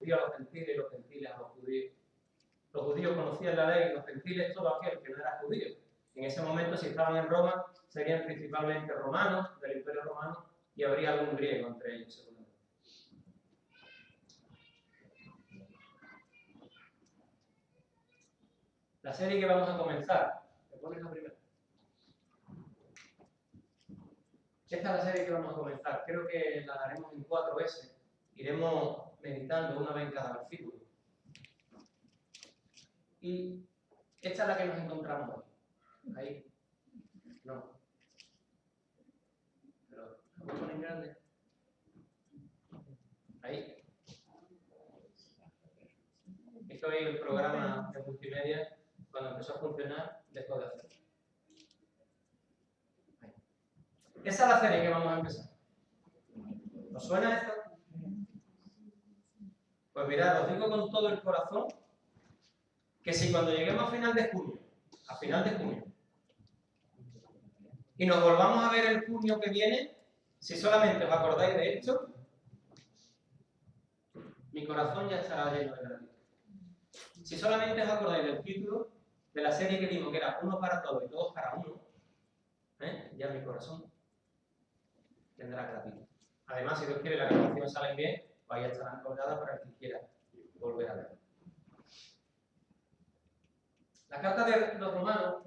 judíos a los gentiles y los gentiles a los judíos. Los judíos conocían la ley y los gentiles todo aquel que no era judío. En ese momento, si estaban en Roma, serían principalmente romanos, del Imperio Romano, y habría algún griego entre ellos, seguramente. La serie que vamos a comenzar, ¿me pones la primera? Esta es la serie que vamos a comenzar. Creo que la haremos en 4 veces. Iremos meditando una vez en cada versículo. Y esta es la que nos encontramos hoy. Ahí. No. Pero, ¿la voy a poner en grande? Ahí. Esto es el programa de multimedia cuando empezó a funcionar después de hacerlo. Ahí. Esa es la serie que vamos a empezar. ¿Os suena esto? Pues mirad, os digo con todo el corazón que si cuando lleguemos a final de junio, y nos volvamos a ver el junio que viene, si solamente os acordáis de esto, mi corazón ya estará lleno de gratitud. Si solamente os acordáis del título de la serie que dimos, que era uno para todos y todos para uno, ya mi corazón tendrá gratitud. Además, si Dios quiere, las grabaciones salen bien, pues ya estarán colgadas para el que quiera volver a ver. La carta de los Romanos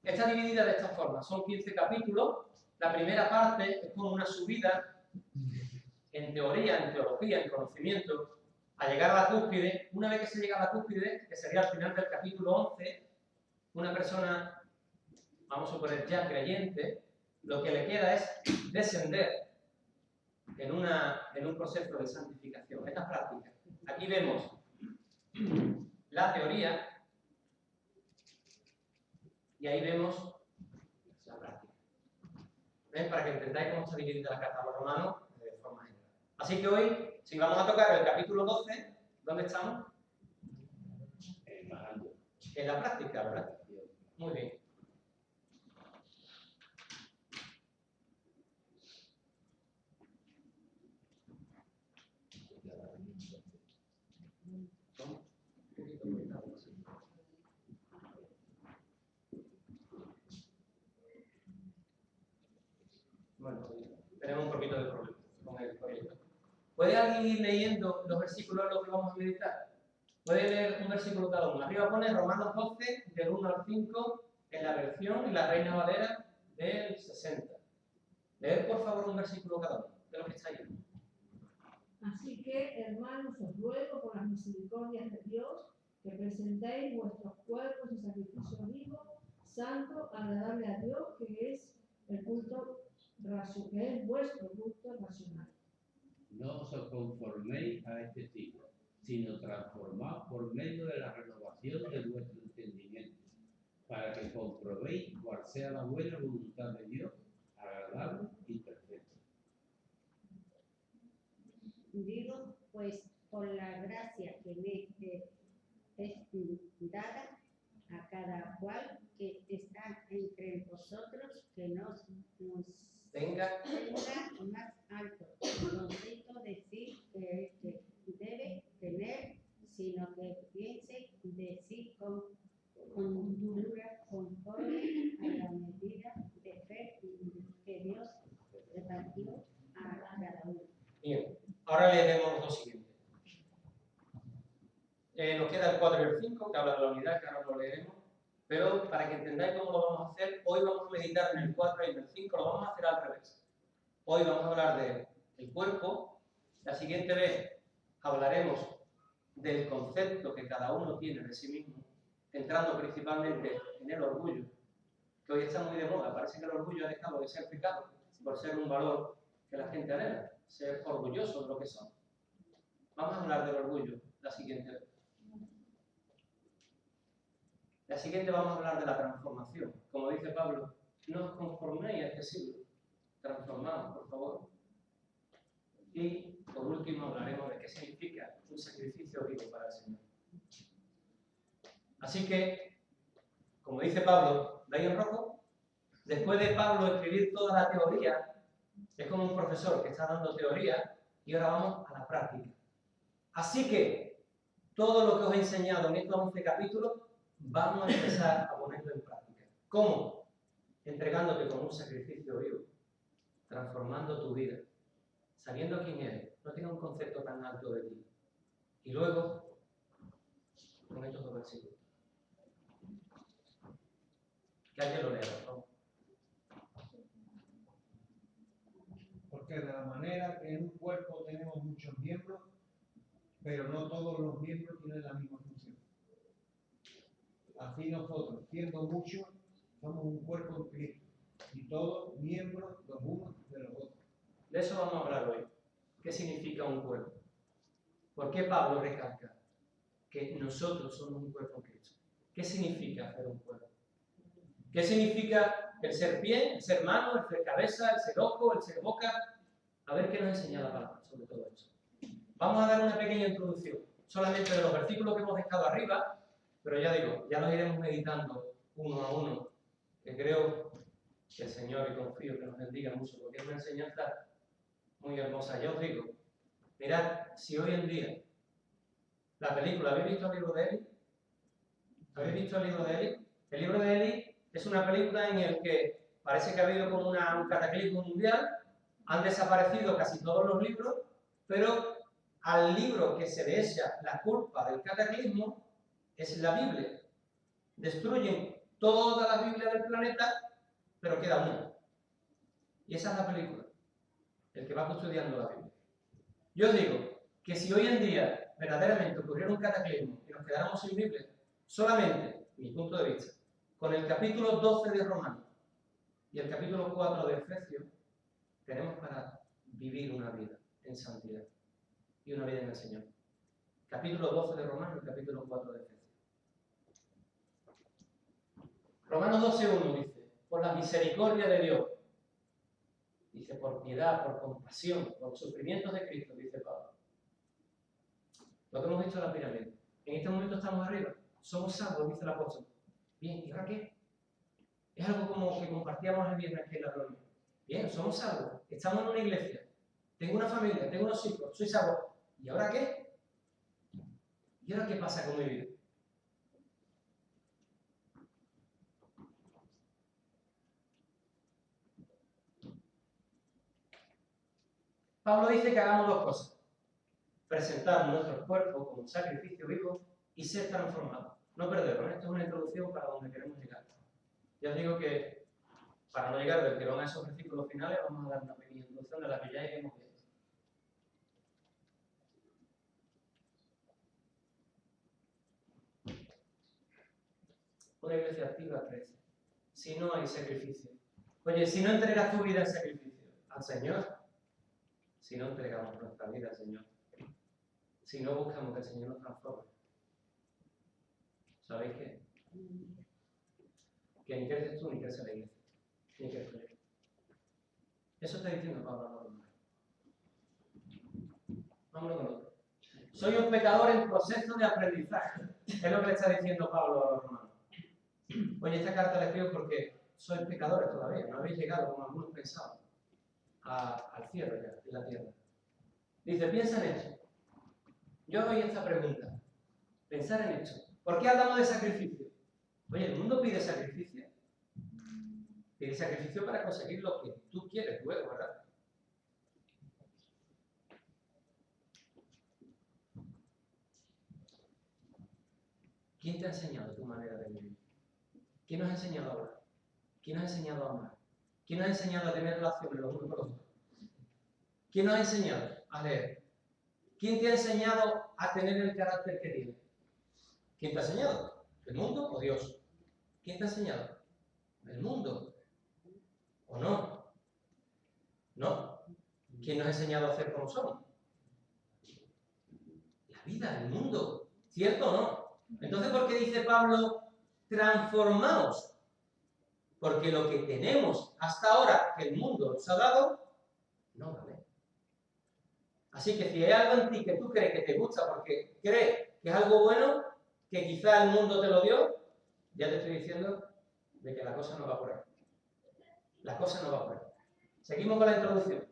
está dividida de esta forma. Son 15 capítulos. La primera parte es como una subida en teoría, en teología, en conocimiento, a llegar a la cúspide. Una vez que se llega a la cúspide, que sería al final del capítulo 11, una persona, vamos a suponer ya creyente, lo que le queda es descender en un proceso de santificación. Esta práctica. Aquí vemos la teoría y ahí vemos la práctica. ¿Ven? Para que entendáis cómo está dividida la carta a los romanos de forma general. Así que hoy, si vamos a tocar el capítulo 12, ¿dónde estamos? En la práctica, ¿verdad? Muy bien. Bueno, tenemos un poquito de problema con el proyecto. ¿Puede alguien ir leyendo los versículos en los que vamos a meditar? Puede leer un versículo cada uno. Arriba pone Romanos 12, del 1 al 5, en la versión, en la Reina Valera, del 60. Leed, por favor, un versículo cada uno, de los que está ahí. Así que, hermanos, os ruego por las misericordias de Dios que presentéis vuestros cuerpos en sacrificio vivo, santo, agradable a Dios, que es vuestro culto racional. No os conforméis a este siglo, sino transformaos por medio de la renovación de vuestro entendimiento, para que comprobéis cuál sea la buena voluntad de Dios, agradable y perfecta. Digo, pues, por la gracia que me es dada a cada cual que está entre vosotros, que nos tenga más alto concepto de sí que debe tener, sino que piense de sí con dura conforme a la medida de fe que Dios repartió a cada uno. Bien, ahora leeremos los dos siguientes. Nos queda el 4 y el 5, que habla de la unidad, que ahora lo leeremos. Pero para que entendáis cómo lo vamos a hacer, hoy vamos a meditar en el 4 y en el 5, lo vamos a hacer al revés. Hoy vamos a hablar del cuerpo, la siguiente vez hablaremos del concepto que cada uno tiene de sí mismo, centrando principalmente en el orgullo, que hoy está muy de moda. Parece que el orgullo ha dejado de ser pecado por ser un valor que la gente anhela, ser orgulloso de lo que son. Vamos a hablar del orgullo la siguiente vez. La siguiente vamos a hablar de la transformación. Como dice Pablo, no os conforméis a este siglo. Transformaos, por favor. Y, por último, hablaremos de qué significa un sacrificio vivo para el Señor. Así que, como dice Pablo, ¿veis en rojo? Después de Pablo escribir toda la teoría, es como un profesor que está dando teoría Y ahora vamos a la práctica. Así que todo lo que os he enseñado en estos 11 capítulos, vamos a empezar a ponerlo en práctica. ¿Cómo? Entregándote como un sacrificio vivo, transformando tu vida, sabiendo quién eres, no tengas un concepto tan alto de ti. Y luego, con estos 2 versículos. Que alguien lo lea, por favor. Porque de la manera que en un cuerpo tenemos muchos miembros, pero no todos los miembros tienen la misma función. Así nosotros, siendo muchos, somos un cuerpo en Cristo, y todos miembros los unos de los otros. De eso vamos a hablar hoy. ¿Qué significa un cuerpo? ¿Por qué Pablo recalca que nosotros somos un cuerpo en Cristo? ¿Qué significa ser un cuerpo? ¿Qué significa el ser pie, el ser mano, el ser cabeza, el ser ojo, el ser boca? A ver qué nos enseña la palabra sobre todo eso. Vamos a dar una pequeña introducción, solamente de los versículos que hemos dejado arriba, pero ya digo, ya los iremos meditando uno a uno, que creo que el Señor, y confío que nos bendiga mucho, porque es una enseñanza muy hermosa. Ya os digo, mirad, si hoy en día la película, ¿habéis visto el libro de Eli? ¿Habéis visto el libro de Eli? El libro de Eli es una película en la que parece que ha habido como un cataclismo mundial, han desaparecido casi todos los libros, pero al libro que se le echa la culpa del cataclismo es la Biblia. Destruyen toda la Biblia del planeta, pero queda una. Y esa es la película, el que va custodiando la Biblia. Yo os digo que si hoy en día verdaderamente ocurriera un cataclismo y nos quedáramos sin Biblia, solamente, mi punto de vista, con el capítulo 12 de Romanos y el capítulo 4 de Efesios, tenemos para vivir una vida en santidad y una vida en el Señor. Capítulo 12 de Romanos y capítulo 4 de Efesios. Romanos 12:1 dice, por la misericordia de Dios, dice, por piedad, por compasión, por los sufrimientos de Cristo, dice Pablo. Lo que hemos visto en la pirámide. En este momento estamos arriba, somos salvos, dice el apóstol. Bien, ¿y ahora qué? Es algo como que compartíamos el viernes aquí en la reunión. Bien, somos salvos, estamos en una iglesia, tengo una familia, tengo unos hijos, soy salvo. ¿Y ahora qué? ¿Y ahora qué pasa con mi vida? Pablo dice que hagamos 2 cosas. Presentar nuestros cuerpos como un sacrificio vivo y ser transformados. No perderlo, ¿eh? Esto es una introducción para donde queremos llegar. Ya os digo que para no llegar del tirón a esos versículos finales, vamos a dar una pequeña introducción de la que ya iremos viendo. Una iglesia activa crece. Si no hay sacrificio. Oye, si no entregas tu vida en sacrificio al Señor, si no entregamos nuestra vida al Señor, si no buscamos que el Señor nos transforme, ¿sabéis qué? Que ni creces tú ni crece la iglesia, ni crece yo. Eso está diciendo Pablo a los romanos. Vámonos con otro. Soy un pecador en proceso de aprendizaje. Es lo que le está diciendo Pablo a los romanos. Oye, esta carta la escribo porque sois pecadores todavía, no habéis llegado, como algunos pensaban, al cielo ya, de la tierra. Dice, piensa en esto. Yo doy esta pregunta. Pensar en esto. ¿Por qué hablamos de sacrificio? Oye, el mundo pide sacrificio. Pide sacrificio para conseguir lo que tú quieres luego, ¿verdad? ¿Quién te ha enseñado tu manera de vivir? ¿Quién nos ha enseñado a hablar? ¿Quién nos ha enseñado a amar? ¿Quién nos ha enseñado a tener relaciones los unos con los otros? ¿Quién nos ha enseñado a leer? ¿Quién te ha enseñado a tener el carácter que tienes? ¿Quién te ha enseñado? ¿El mundo o Dios? ¿Quién te ha enseñado? ¿El mundo? ¿O no? ¿No? ¿Quién nos ha enseñado a ser como somos? La vida, el mundo. ¿Cierto o no? Entonces, ¿por qué dice Pablo, transformaos? Porque lo que tenemos hasta ahora que el mundo nos ha dado, no vale. Así que si hay algo en ti que tú crees que te gusta porque crees que es algo bueno, que quizá el mundo te lo dio, ya te estoy diciendo de que la cosa no va por ahí. La cosa no va por ahí. Seguimos con la introducción.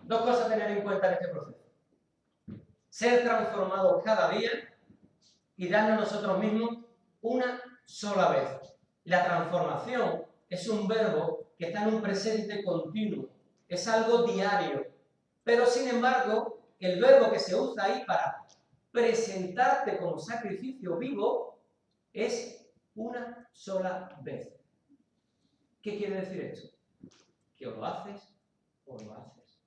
Dos cosas a tener en cuenta en este proceso. Ser transformados cada día y darnos nosotros mismos una sola vez. La transformación es un verbo que está en un presente continuo, es algo diario. Pero sin embargo, el verbo que se usa ahí para presentarte como sacrificio vivo es una sola vez. ¿Qué quiere decir esto? Que o lo haces o lo haces.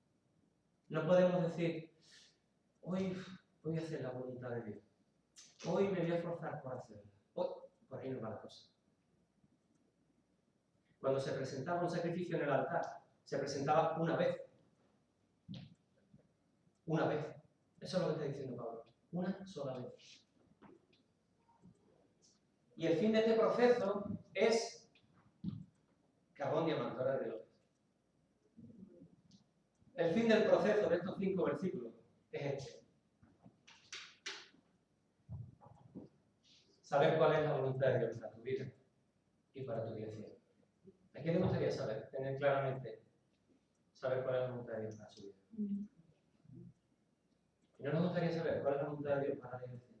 No podemos decir, hoy voy a hacer la voluntad de Dios. Hoy me voy a esforzar por hacerla. Hoy, por ahí no va la cosa. Cuando se presentaba un sacrificio en el altar, se presentaba una vez. Una vez. Eso es lo que está diciendo Pablo. Una sola vez. Y el fin de este proceso es carbón, diamante, ahora de López. El fin del proceso de estos 5 versículos es este. Saber cuál es la voluntad de Dios para tu vida y para tu dirección. ¿A quién le gustaría saber? Tener claramente saber cuál es la voluntad de Dios para su vida. ¿Y no nos gustaría saber cuál es la voluntad de Dios para la dirección?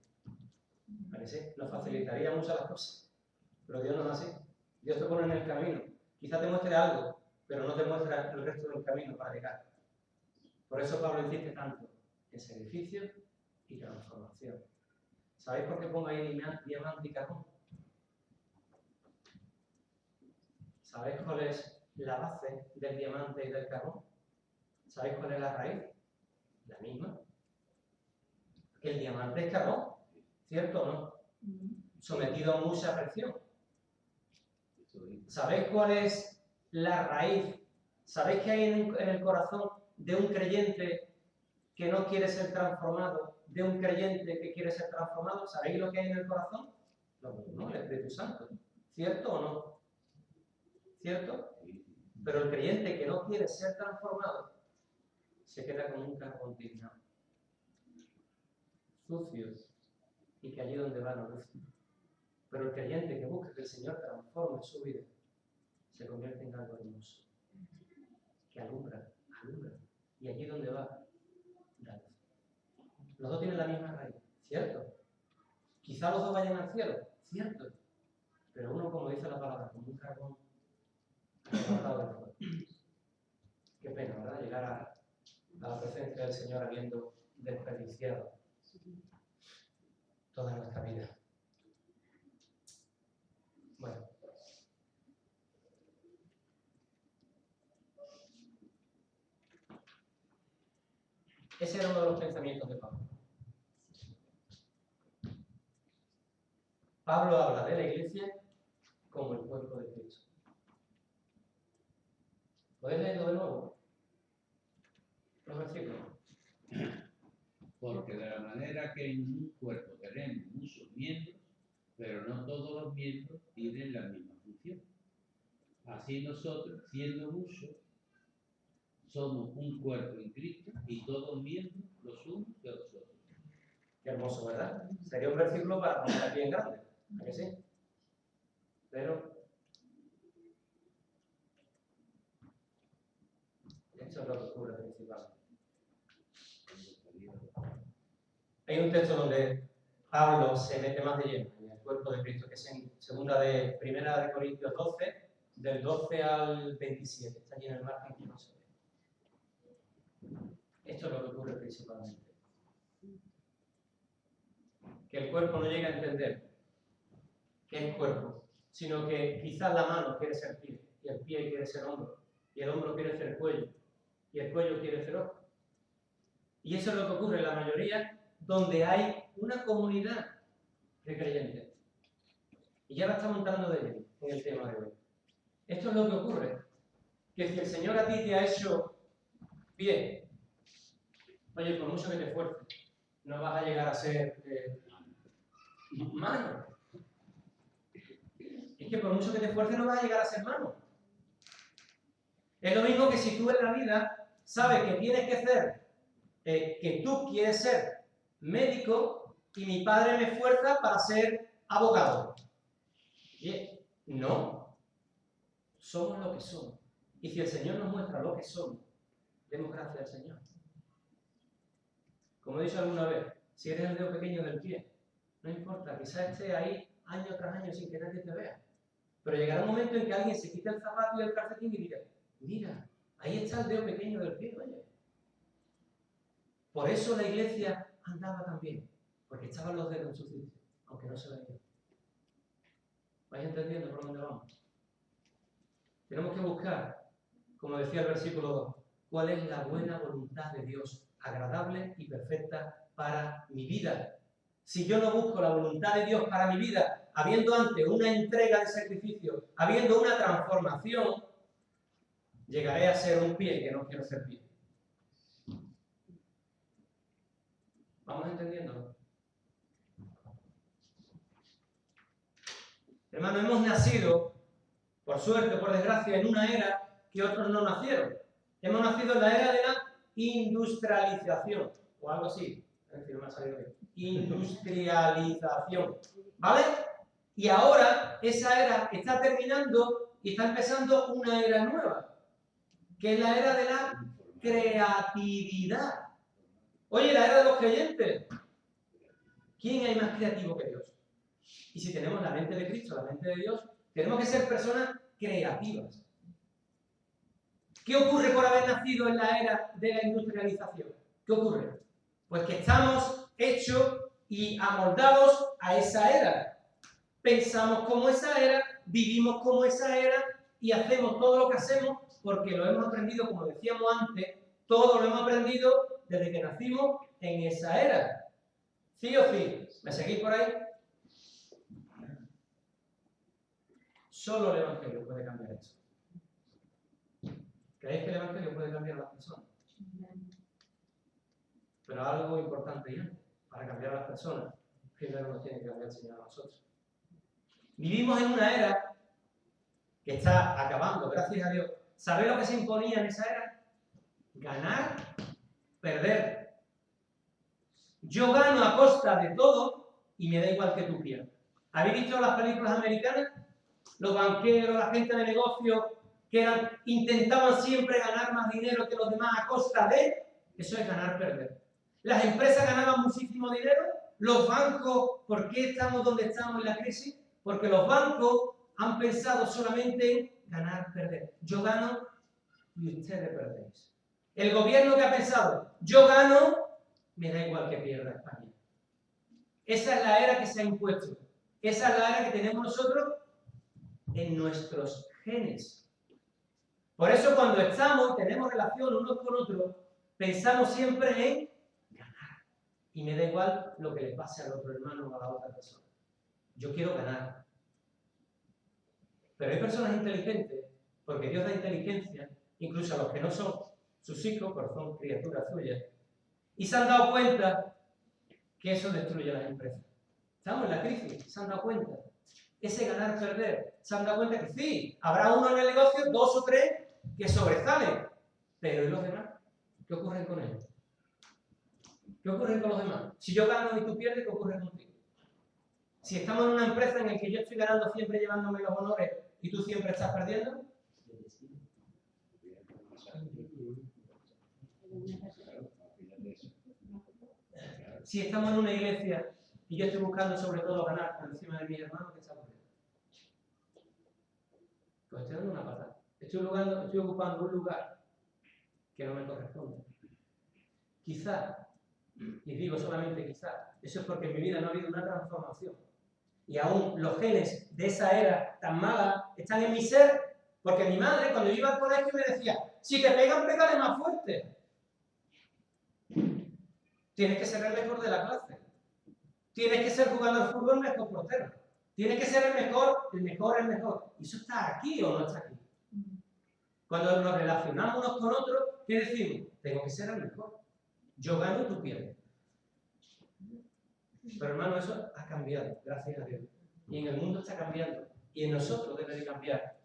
¿A que sí? Nos facilitaría mucho las cosas. Pero Dios no es así. Dios te pone en el camino. Quizá te muestre algo, pero no te muestra el resto del camino para llegar. Por eso Pablo insiste tanto en sacrificio y transformación. ¿Sabéis por qué pongo ahí diamante y carbón? ¿Sabéis cuál es la base del diamante y del carbón? ¿Sabéis cuál es la raíz? La misma. El diamante es carbón, ¿cierto o no? Sometido a mucha presión. ¿Sabéis cuál es la raíz? ¿Sabéis qué hay en el corazón de un creyente que no quiere ser transformado, de un creyente que quiere ser transformado? ¿Sabéis lo que hay en el corazón? Lo mismo, el Espíritu Santo. ¿Cierto o no? ¿Cierto? Pero el creyente que no quiere ser transformado se queda con un carbón tiznado, sucio, y que allí donde va no luce. Pero el creyente que busca que el Señor transforme su vida se convierte en algo hermoso, que alumbra, y allí donde va, da luz. Los dos tienen la misma raíz, ¿cierto? Quizá los dos vayan al cielo, ¿cierto? Pero uno, como dice la palabra, como un carbón levantado del fuego. Qué pena, ¿verdad? Llegar a la presencia del Señor habiendo desperdiciado toda nuestra vida. Bueno. Ese era uno de los pensamientos de Pablo. Pablo habla de la iglesia como el cuerpo de Cristo. ¿Podéis leerlo de nuevo? Los versículos. Porque de la manera que en un cuerpo tenemos muchos miembros, pero no todos los miembros tienen la misma función. Así nosotros, siendo muchos, somos un cuerpo en Cristo y todos miembros los unos de los otros. Qué hermoso, ¿verdad? Sería un versículo para poner aquí en grande. ¿A que sí? Pero esto es lo que ocurre principalmente. Hay un texto donde Pablo se mete más de lleno en el cuerpo de Cristo, que es en Primera de Corintios 12, del 12 al 27. Está allí en el margen que no se ve. Esto es lo que ocurre principalmente. Que el cuerpo no llega a entender qué es cuerpo, sino que quizás la mano quiere ser pie, y el pie quiere ser hombro, y el hombro quiere ser cuello, y el cuello quiere ser ojo. Y eso es lo que ocurre en la mayoría donde hay una comunidad de creyentes. Y ya la estamos entrando de lleno en el tema de hoy. Esto es lo que ocurre, que si el Señor a ti te ha hecho pie, oye, por mucho que te esfuerces, no vas a llegar a ser mano. Es que por mucho que te esfuerces no vas a llegar a ser mano. Es lo mismo que si tú en la vida sabes que tienes que ser, que tú quieres ser médico y mi padre me esfuerza para ser abogado. Bien, no. Somos lo que somos. Y si el Señor nos muestra lo que somos, Demos gracias al Señor. Como he dicho alguna vez, si eres el dedo pequeño del pie, no importa, quizás esté ahí año tras año sin que nadie te vea. Pero llegará un momento en que alguien se quite el zapato y el calcetín y diga, mira, ahí está el dedo pequeño del pie, oye. Por eso la iglesia andaba tan bien, porque estaban los dedos en su sitio, aunque no se veían. ¿Vais entendiendo por dónde vamos? Tenemos que buscar, como decía el versículo 2, cuál es la buena voluntad de Dios, agradable y perfecta para mi vida. Si yo no busco la voluntad de Dios para mi vida, habiendo antes una entrega de sacrificio, habiendo una transformación, llegaré a ser un pie que no quiero ser pie. ¿Vamos entendiéndolo? Hermanos, hemos nacido, por suerte o por desgracia, en una era que otros no nacieron. Hemos nacido en la era de la industrialización, o algo así. Es decir, no me ha salido bien. Industrialización. ¿Vale? Y ahora esa era está terminando y está empezando una era nueva, que es la era de la creatividad. Oye, la era de los creyentes. ¿Quién hay más creativo que Dios? Y si tenemos la mente de Cristo, la mente de Dios, tenemos que ser personas creativas. ¿Qué ocurre por haber nacido en la era de la industrialización? ¿Qué ocurre? Pues que estamos hechos y amoldados a esa era. Pensamos como esa era, vivimos como esa era y hacemos todo lo que hacemos porque lo hemos aprendido, como decíamos antes, todo lo hemos aprendido desde que nacimos en esa era. ¿Sí o sí? ¿Me seguís por ahí? Solo el Evangelio puede cambiar esto. ¿Creéis que el Evangelio puede cambiar a las personas? Pero algo importante y antes, para cambiar a las personas, primero nos tiene que cambiar el Señor a nosotros. Vivimos en una era que está acabando, gracias a Dios. ¿Sabéis lo que se imponía en esa era? Ganar, perder. Yo gano a costa de todo y me da igual que tú pierdas. ¿Habéis visto las películas americanas? Los banqueros, la gente de negocio, que intentaban siempre ganar más dinero que los demás a costa de... Eso es ganar, perder. Las empresas ganaban muchísimo dinero. Los bancos, ¿por qué estamos donde estamos en la crisis? Porque los bancos han pensado solamente en ganar, perder. Yo gano y ustedes perdéis. El gobierno que ha pensado, yo gano, me da igual que pierda España. Esa es la era que se ha impuesto. Esa es la era que tenemos nosotros en nuestros genes. Por eso cuando estamos y tenemos relación unos con otros, pensamos siempre en ganar. Y me da igual lo que le pase al otro hermano o a la otra persona. Yo quiero ganar. Pero hay personas inteligentes, porque Dios da inteligencia, incluso a los que no son sus hijos, porque son criaturas suyas, y se han dado cuenta que eso destruye las empresas. Estamos en la crisis, se han dado cuenta. Ese ganar-perder, se han dado cuenta que sí, habrá uno en el negocio, 2 o 3 que sobresalen, pero ¿y los demás? ¿Qué ocurre con ellos? ¿Qué ocurre con los demás? Si yo gano y tú pierdes, ¿qué ocurre contigo? Si estamos en una empresa en la que yo estoy ganando siempre llevándome los honores y tú siempre estás perdiendo, si estamos en una iglesia y yo estoy buscando sobre todo ganar por encima de mis hermanos, ¿qué está ocurriendo? Pues estoy dando una patada. Estoy ocupando un lugar que no me corresponde. Quizá, y digo solamente quizá, eso es porque en mi vida no ha habido una transformación. Y aún los genes de esa era tan mala están en mi ser, porque mi madre cuando yo iba al colegio me decía, si te pegan, pégale más fuerte. Tienes que ser el mejor de la clase. Tienes que ser jugador de fútbol, mejor portero. Tienes que ser el mejor. ¿Y eso está aquí o no está aquí? Cuando nos relacionamos unos con otros, ¿qué decimos? Tengo que ser el mejor. Yo gano y tú pierdes. Pero hermano, eso ha cambiado, gracias a Dios. Y en el mundo está cambiando. Y en nosotros debe de cambiar.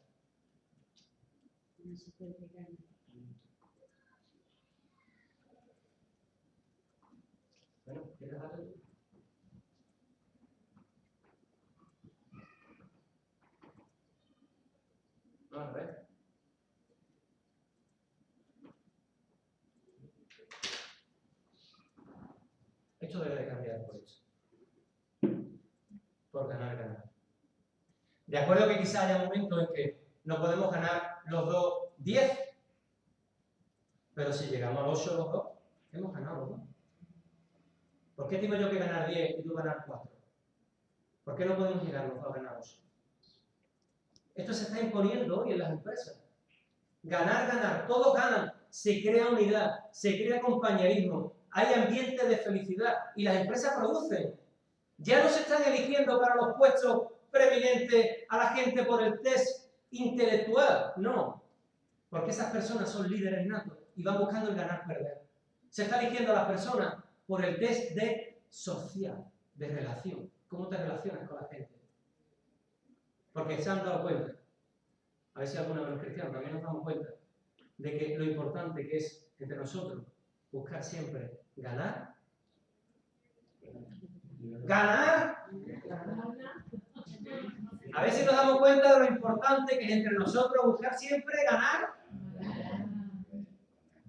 Bueno, ¿quieres darle? No, a ver. Esto debe de cambiar por eso. Por ganar. De acuerdo que quizá haya momentos en que no podemos ganar los dos 10, pero si llegamos a 8 los dos, hemos ganado los dos. ¿Por qué tengo yo que ganar 10 y tú ganar 4? ¿Por qué no podemos llegar los dos a ganar 8? Esto se está imponiendo hoy en las empresas. Ganar, todos ganan, se crea unidad, se crea compañerismo, hay ambiente de felicidad y las empresas producen. Ya no se están eligiendo para los puestos preeminentes a la gente por el test intelectual, no, porque esas personas son líderes natos y van buscando el ganar-perder. Se está eligiendo a las personas por el test de social, de relación, cómo te relacionas con la gente. Porque se han dado cuenta, a ver si alguna vez los cristianos también nos damos cuenta, de que lo importante que es entre nosotros buscar siempre ganar. A ver si nos damos cuenta de lo importante que es entre nosotros buscar siempre ganar.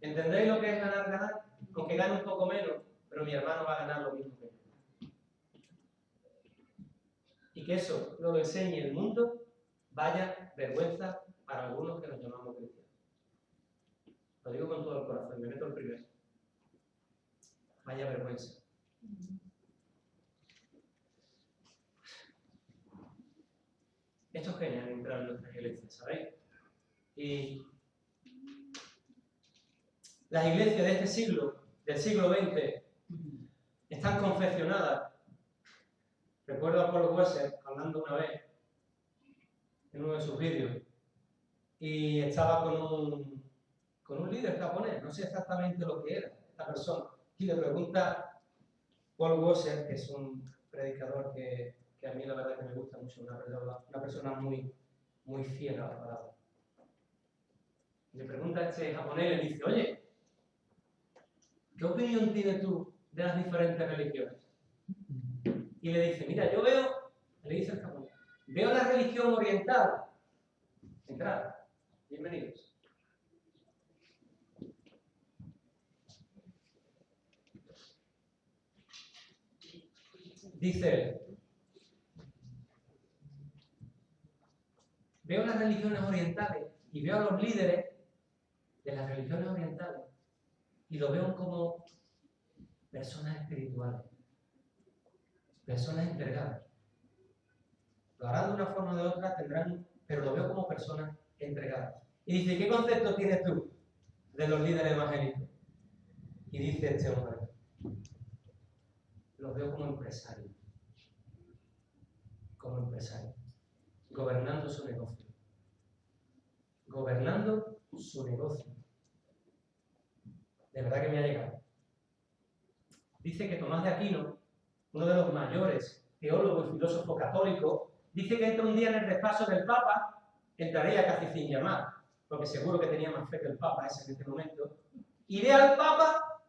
¿Entendéis lo que es ganar? Aunque gane un poco menos, pero mi hermano va a ganar lo mismo que yo. Y que eso no lo enseñe el mundo, vaya vergüenza para algunos que nos llamamos cristianos. Lo digo con todo el corazón, me meto el primero. Vaya vergüenza. Esto es genial entrar en nuestras iglesias, ¿sabéis? Y las iglesias de este siglo, del siglo XX, están confeccionadas. Recuerdo a Paul Washer hablando una vez en uno de sus vídeos y estaba con un líder japonés, no sé exactamente lo que era esta persona, y le pregunta Paul Washer, que es un predicador que a mí la verdad que me gusta mucho, una persona muy, muy fiel a la palabra. Le pregunta a este japonés y le dice, oye, ¿qué opinión tienes tú de las diferentes religiones? Y le dice, mira, yo veo, le dice el japonés, veo la religión oriental. Entrad, bienvenidos. Dice él, veo las religiones orientales y veo a los líderes de las religiones orientales y lo veo como personas espirituales, personas entregadas. Lo harán de una forma o de otra, pero lo veo como personas entregadas. Y dice, ¿qué concepto tienes tú de los líderes evangélicos? Y dice este hombre, los veo como empresarios, gobernando su negocio. Gobernando su negocio. De verdad que me ha llegado. Dice que Tomás de Aquino, uno de los mayores teólogos y filósofos católicos, dice que entra un día en el despacho del Papa, entraría casi sin llamar, porque seguro que tenía más fe que el Papa ese en este momento, y ve al Papa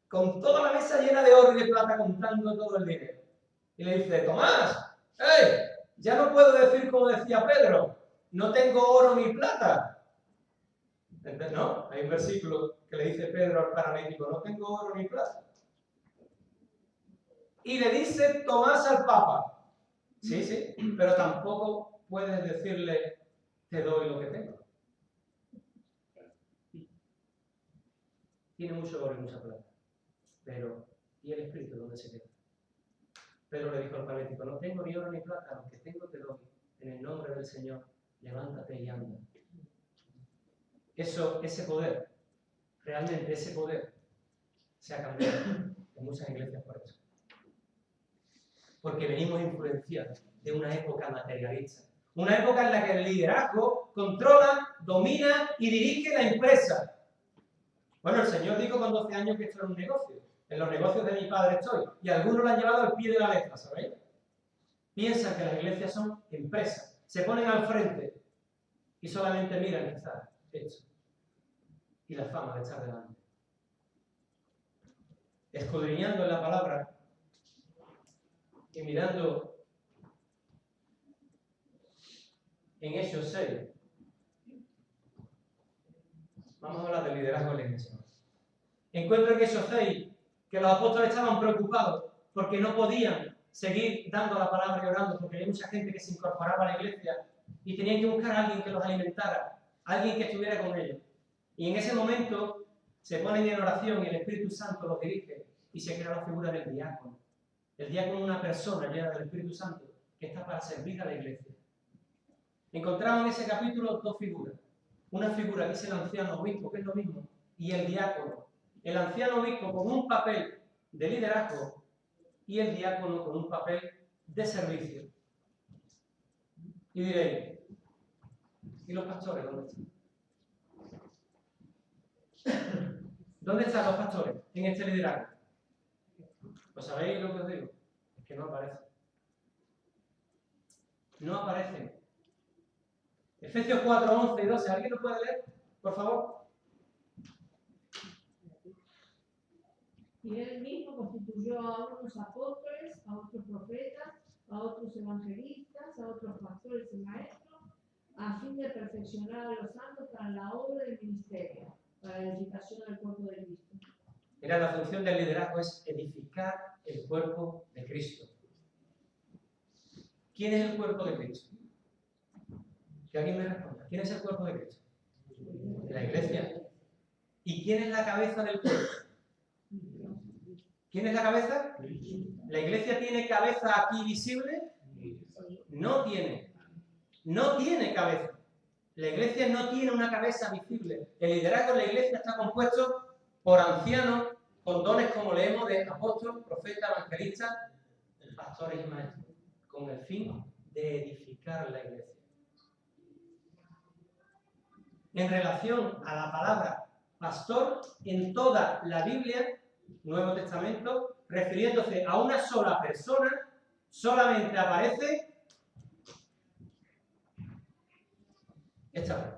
con toda la mesa llena de oro y de plata contando todo el dinero. Y le dice, Tomás, ¡hey! Ya no puedo decir como decía Pedro, no tengo oro ni plata. ¿No? Hay un versículo que le dice Pedro al paralítico, no tengo oro ni plata. Y le dice Tomás al Papa, sí, pero tampoco puedes decirle, te doy lo que tengo. Tiene mucho oro y mucha plata, pero ¿y el espíritu dónde se queda? Pedro le dijo al paralítico, no tengo ni oro ni plata, lo que tengo te doy. En el nombre del Señor, levántate y anda. Ese poder, realmente ese poder, se ha cambiado en muchas iglesias por eso. Porque venimos influenciados de una época materialista. Una época en la que el liderazgo controla, domina y dirige la empresa. Bueno, el Señor dijo con 12 años que esto era un negocio. En los negocios de mi padre estoy. Y algunos lo han llevado al pie de la letra, ¿sabéis? Piensan que las iglesias son empresas. Se ponen al frente y solamente miran quizás esto. Y la fama de estar delante. Escudriñando en la palabra y mirando en Hechos 6, vamos a hablar del liderazgo en la iglesia. Encuentro en Hechos 6 que los apóstoles estaban preocupados porque no podían seguir dando la palabra y orando, porque había mucha gente que se incorporaba a la iglesia y tenían que buscar a alguien que los alimentara, alguien que estuviera con ellos. Y en ese momento se ponen en oración y el Espíritu Santo los dirige y se crea la figura del diácono. El diácono es una persona llena del Espíritu Santo que está para servir a la iglesia. Encontramos en ese capítulo dos figuras. Una figura que es el anciano obispo, que es lo mismo, y el diácono. El anciano obispo con un papel de liderazgo y el diácono con un papel de servicio. Y diréis, ¿y los pastores dónde están? ¿Dónde están los pastores en este liderazgo? ¿Pues sabéis lo que os digo? Es que no aparecen. No aparecen. Efesios 4, 11 y 12. ¿Alguien lo puede leer? Por favor. Y él mismo constituyó a unos apóstoles, a otros profetas, a otros evangelistas, a otros pastores y maestros, a fin de perfeccionar a los santos para la obra del ministerio, para la edificación del cuerpo de Cristo. Mira, la función del liderazgo es edificar el cuerpo de Cristo. ¿Quién es el cuerpo de Cristo? Que alguien me responda. ¿Quién es el cuerpo de Cristo? La iglesia. ¿Y quién es la cabeza del cuerpo? ¿Quién es la cabeza? ¿La iglesia tiene cabeza aquí visible? No tiene. No tiene cabeza. La iglesia no tiene una cabeza visible. El liderazgo de la iglesia está compuesto por ancianos con dones, como leemos, de apóstol, profeta, evangelista, pastores y maestros, con el fin de edificar la iglesia. En relación a la palabra pastor, en toda la Biblia, Nuevo Testamento, refiriéndose a una sola persona, solamente aparece esta vez.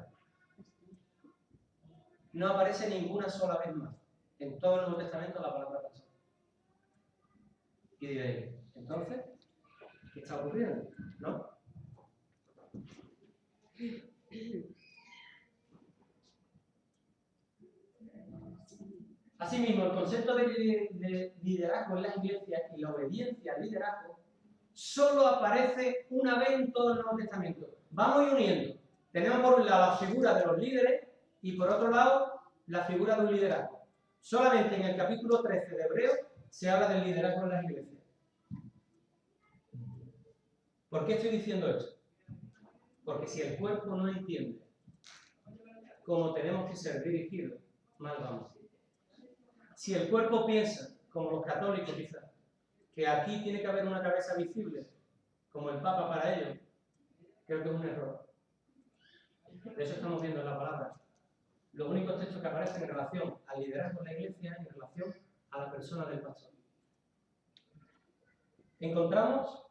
No aparece ninguna sola vez más en todo el Nuevo Testamento la palabra pastor. Y diréis, entonces, ¿qué está ocurriendo? ¿No? Asimismo, el concepto de liderazgo en las iglesias y la obediencia al liderazgo solo aparece una vez en todo el Nuevo Testamento. Vamos uniendo. Tenemos por un lado la figura de los líderes y por otro lado la figura de un liderazgo. Solamente en el capítulo 13 de Hebreos se habla del liderazgo en las iglesias. ¿Por qué estoy diciendo esto? Porque si el cuerpo no entiende cómo tenemos que ser dirigidos, mal vamos. Si el cuerpo piensa, como los católicos quizás, que aquí tiene que haber una cabeza visible, como el Papa para ellos, creo que es un error. De eso estamos viendo en la palabra. Los únicos textos que aparecen en relación al liderazgo de la iglesia es en relación a la persona del pastor. Encontramos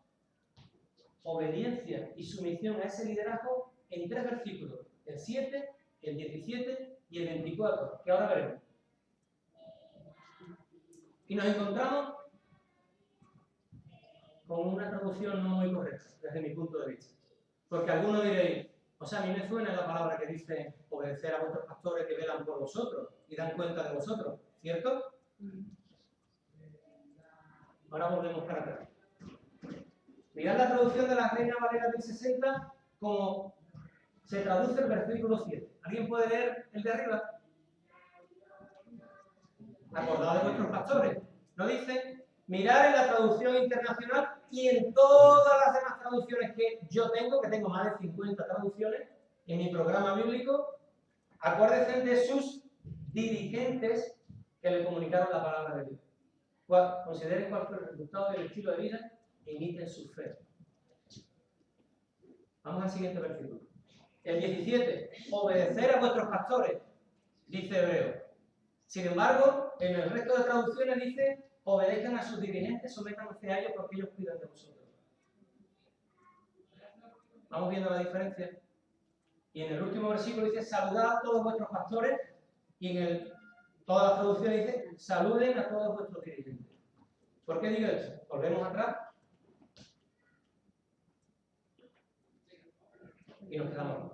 obediencia y sumisión a ese liderazgo en 3 versículos, el 7, el 17 y el 24, que ahora veremos. Y nos encontramos con una traducción no muy correcta, desde mi punto de vista. Porque algunos diréis, o sea, a mí me suena la palabra que dice obedecer a vuestros pastores que velan por vosotros y dan cuenta de vosotros, ¿cierto? Ahora volvemos para atrás. Mirad la traducción de la Reina Valera del 60 como se traduce el versículo 7. ¿Alguien puede leer el de arriba? Acordaos de vuestros pastores. ¿No dice? Mirad en la traducción internacional y en todas las demás traducciones que yo tengo, que tengo más de 50 traducciones en mi programa bíblico, acuérdense de sus dirigentes que le comunicaron la palabra de Dios. Consideren cuál fue el resultado del estilo de vida e imiten su fe. Vamos al siguiente versículo. El 17. Obedecer a vuestros pastores, dice Hebreo. Sin embargo, en el resto de traducciones dice, obedezcan a sus dirigentes, sométanse a ellos porque ellos cuidan de vosotros. ¿Vamos viendo la diferencia? Y en el último versículo dice, saludad a todos vuestros pastores, y en todas las traducciones dice, saluden a todos vuestros dirigentes. ¿Por qué digo eso? Volvemos atrás y nos quedamos.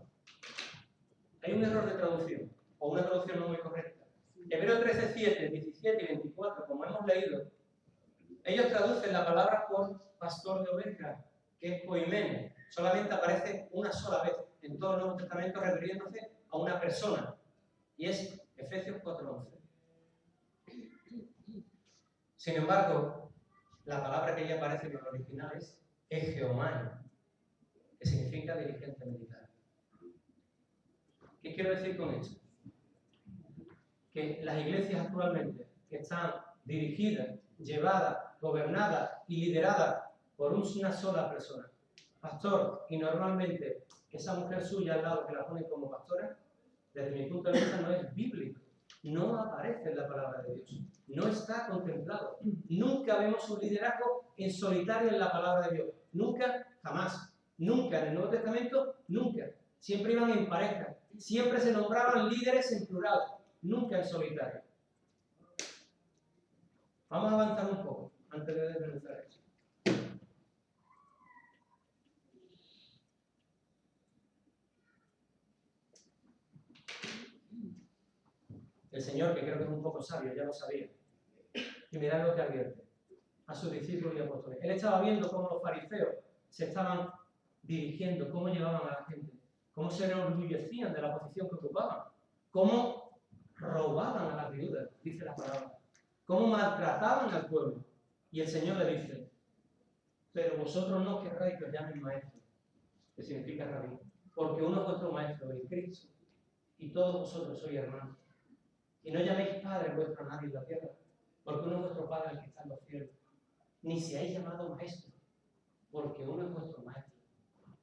Hay un error de traducción, o una traducción no muy correcta. Hebreos 13, 7, 17 y 24, como hemos leído, leído, ellos traducen la palabra por pastor de ovejas, que es poimene. Solamente aparece una sola vez en todo el Nuevo Testamento refiriéndose a una persona. Y es Efesios 4:11. Sin embargo, la palabra que ya aparece en el original es Egeomai, que significa dirigente militar. ¿Qué quiero decir con esto? Que las iglesias actualmente que están dirigidas, llevadas, gobernadas y lideradas por una sola persona, pastor, y normalmente esa mujer suya al lado que la pone como pastora, desde mi punto de vista no es bíblico, no aparece en la palabra de Dios, no está contemplado. Nunca vemos un liderazgo en solitario en la palabra de Dios, nunca, jamás, nunca en el Nuevo Testamento, nunca. Siempre iban en pareja, siempre se nombraban líderes en plural, nunca en solitario. Vamos a avanzar un poco antes de desmenuzar eso. El Señor, que creo que es un poco sabio, ya lo sabía. Y mirad lo que advierte a sus discípulos y apóstoles. Él estaba viendo cómo los fariseos se estaban dirigiendo, cómo llevaban a la gente, cómo se enorgullecían de la posición que ocupaban, cómo robaban a las viudas, dice la palabra, cómo maltrataban al pueblo. Y el Señor le dice, pero vosotros no querráis que os llamen maestro, que significa rabí, porque uno es vuestro maestro, el Cristo, y todos vosotros sois hermanos. Y no llaméis padre vuestro a nadie en la tierra, porque uno es vuestro Padre el que está en los cielos. Ni seáis llamado maestro, porque uno es vuestro maestro,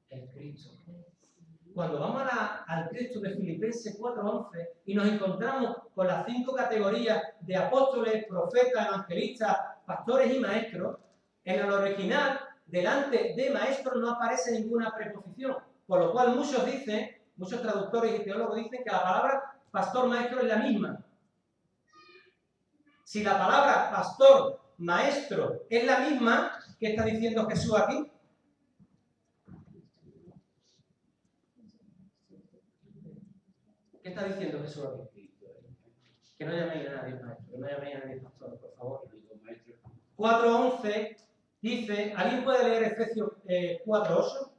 el Cristo. Cuando vamos al texto de Filipenses 4:11 y nos encontramos con las 5 categorías de apóstoles, profetas, evangelistas, pastores y maestros, en el original, delante de maestro no aparece ninguna preposición, por lo cual muchos dicen, muchos traductores y teólogos dicen que la palabra pastor, maestro es la misma. Si la palabra pastor, maestro es la misma, ¿qué está diciendo Jesús aquí? ¿Qué está diciendo Jesús aquí? Que no llaméis a nadie maestro, que no llaméis a nadie pastor, por favor. 4:11 dice, ¿alguien puede leer Efesios 4:8?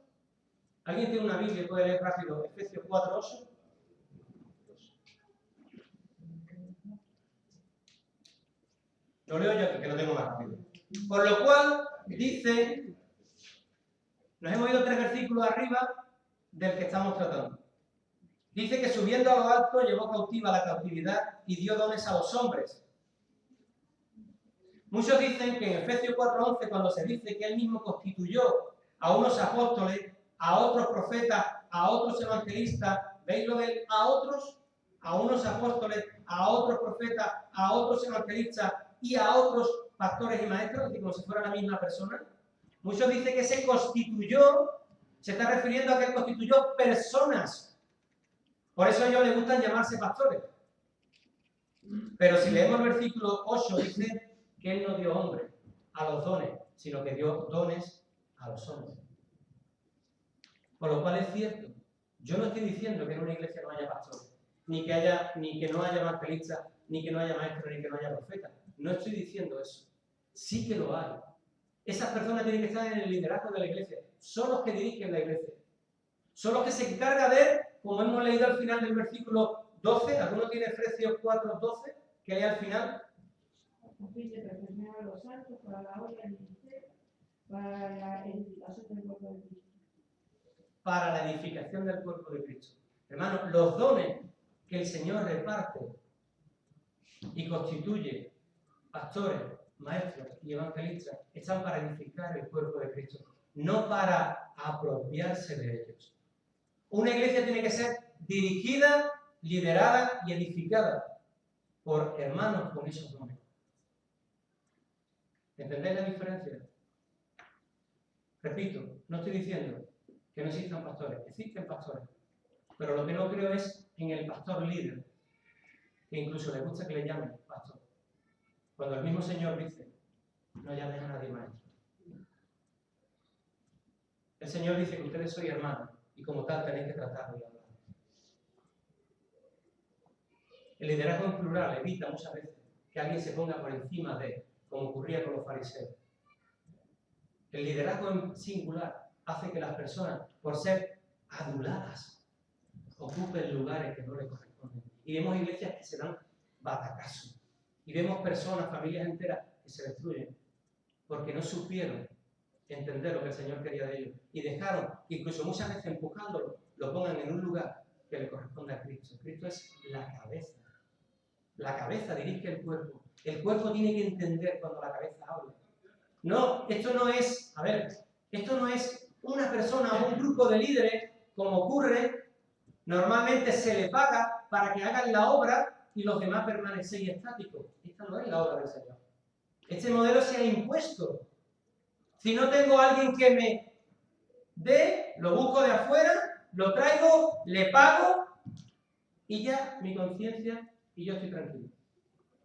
¿Alguien tiene una Biblia y puede leer rápido Efesios 4:8? Lo leo yo aquí, que lo tengo más rápido. Por lo cual, dice, nos hemos ido 3 versículos arriba del que estamos tratando. Dice que subiendo a lo alto llevó cautiva la cautividad y dio dones a los hombres. Muchos dicen que en Efesios 4:11, cuando se dice que él mismo constituyó a unos apóstoles, a otros profetas, a otros evangelistas, ¿veis lo del a otros? A unos apóstoles, a otros profetas, a otros evangelistas y a otros pastores y maestros, es decir, como si fuera la misma persona. Muchos dicen que se constituyó, se está refiriendo a que él constituyó personas. Por eso a ellos les gustan llamarse pastores. Pero si leemos el versículo 8, dice que él no dio hombre a los dones, sino que dio dones a los hombres. Por lo cual es cierto, yo no estoy diciendo que en una iglesia no haya pastores, ni que no haya evangelistas, ni que no haya maestros, ni que no haya profetas. No estoy diciendo eso. Sí que lo hay. Esas personas tienen que estar en el liderazgo de la iglesia. Son los que dirigen la iglesia. Son los que se encargan de, como hemos leído al final del versículo 12, ¿alguno tiene Efesios 4:12? Que lea al final. A fin de perfeccionar a los santos para la obra del ministerio, para la edificación del cuerpo de Cristo. Para la edificación del cuerpo de Cristo. Hermanos, los dones que el Señor reparte y constituye pastores, maestros y evangelistas están para edificar el cuerpo de Cristo, no para apropiarse de ellos. Una iglesia tiene que ser dirigida, liderada y edificada por hermanos con esos dones. ¿Entendéis la diferencia? Repito, no estoy diciendo que no existan pastores, existen pastores, pero lo que no creo es en el pastor líder, que incluso le gusta que le llamen pastor. Cuando el mismo Señor dice, no llames a nadie maestro. El Señor dice que ustedes sois hermanos y como tal tenéis que tratarlo y hablar. El liderazgo en plural evita muchas veces que alguien se ponga por encima de, como ocurría con los fariseos. El liderazgo en singular hace que las personas, por ser aduladas, ocupen lugares que no les corresponden. Y vemos iglesias que se dan batacazos. Y vemos personas, familias enteras, que se destruyen porque no supieron entender lo que el Señor quería de ellos. Y dejaron que incluso muchas veces empujándolo, lo pongan en un lugar que le corresponde a Cristo. Cristo es la cabeza. La cabeza dirige el cuerpo. El cuerpo tiene que entender cuando la cabeza habla. No, esto no es, esto no es una persona o un grupo de líderes, como ocurre, normalmente se le paga para que hagan la obra y los demás permanecen estáticos. Esta no es la obra del Señor. Este modelo se ha impuesto. Si no tengo a alguien que me dé, lo busco de afuera, lo traigo, le pago y ya mi conciencia y yo estoy tranquilo.